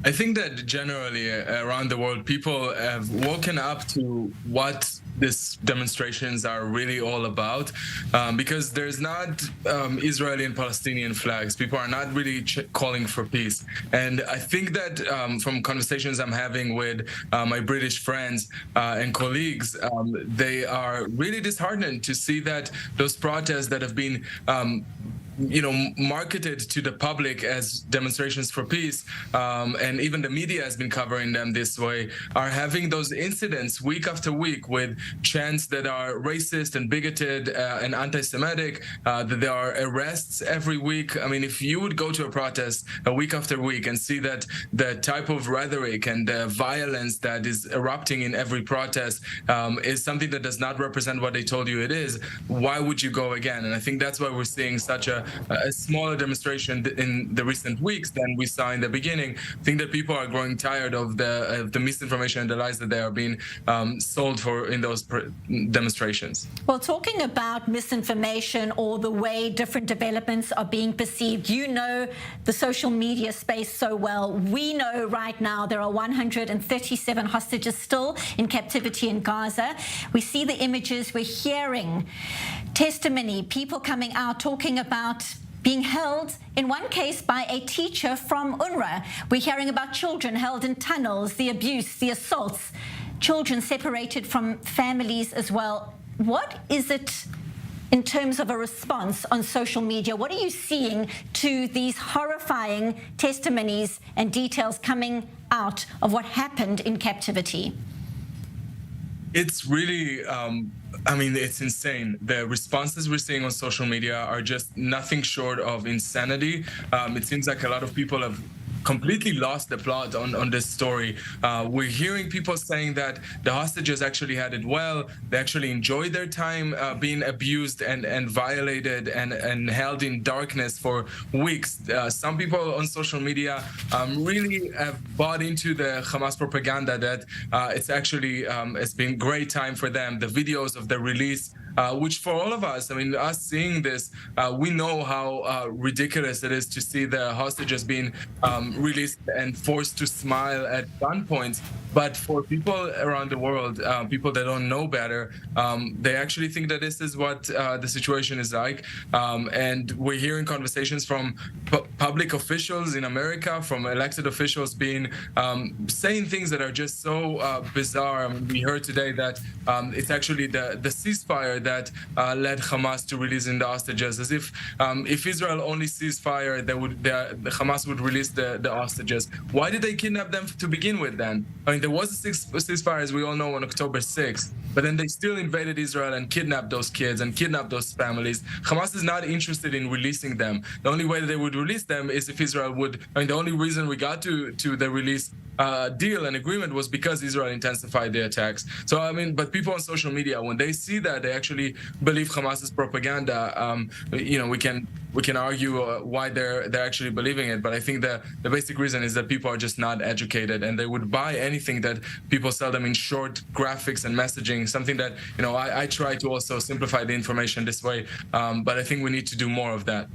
I think that generally around the world, people have woken up to what these demonstrations are really all about, because there's not Israeli and Palestinian flags. People are not really calling for peace. And I think that from conversations I'm having with my British friends and colleagues, they are really disheartened to see that those protests that have been marketed to the public as demonstrations for peace, and even the media has been covering them this way, are having those incidents week after week with chants that are racist and bigoted and anti-Semitic, that there are arrests every week. I mean, if you would go to a protest a week after week and see that the type of rhetoric and the violence that is erupting in every protest is something that does not represent what they told you it is, why would you go again? And I think that's why we're seeing such a smaller demonstration in the recent weeks than we saw in the beginning. I think that people are growing tired of the misinformation and the lies that they are being sold for in those demonstrations. Well, talking about misinformation or the way different developments are being perceived, you know the social media space so well. We know right now there are 137 hostages still in captivity in Gaza. We see the images, we're hearing testimony, people coming out talking about being held, in one case, by a teacher from UNRWA. We're hearing about children held in tunnels, the abuse, the assaults, children separated from families as well. What is it in terms of a response on social media? What are you seeing to these horrifying testimonies and details coming out of what happened in captivity? It's really, it's insane. The responses we're seeing on social media are just nothing short of insanity. It seems like a lot of people have completely lost the plot on this story. We're hearing people saying that the hostages actually had it well. They actually enjoyed their time being abused and violated and held in darkness for weeks. Some people on social media really have bought into the Hamas propaganda that it's actually it's been great time for them. The videos of the release, which for all of us, us seeing this, we know how ridiculous it is to see the hostages being released and forced to smile at gunpoint. But for people around the world, people that don't know better, they actually think that this is what the situation is like. And we're hearing conversations from public officials in America, from elected officials being saying things that are just so bizarre. We heard today that it's actually the ceasefire that led Hamas to releasing the hostages, as if Israel only ceasefire, the Hamas would release the hostages. Why did they kidnap them to begin with then? There was a ceasefire, as we all know, on October 6th, but then they still invaded Israel and kidnapped those kids and kidnapped those families. Hamas is not interested in releasing them. The only way that they would release them is if Israel would. The only reason we got to the release deal and agreement was because Israel intensified the attacks. So but people on social media, when they see that, they actually believe Hamas's propaganda. We can argue why they're actually believing it, but I think the basic reason is that people are just not educated, and they would buy anything that people sell them in short graphics and messaging. Something that I try to also simplify the information this way, but I think we need to do more of that.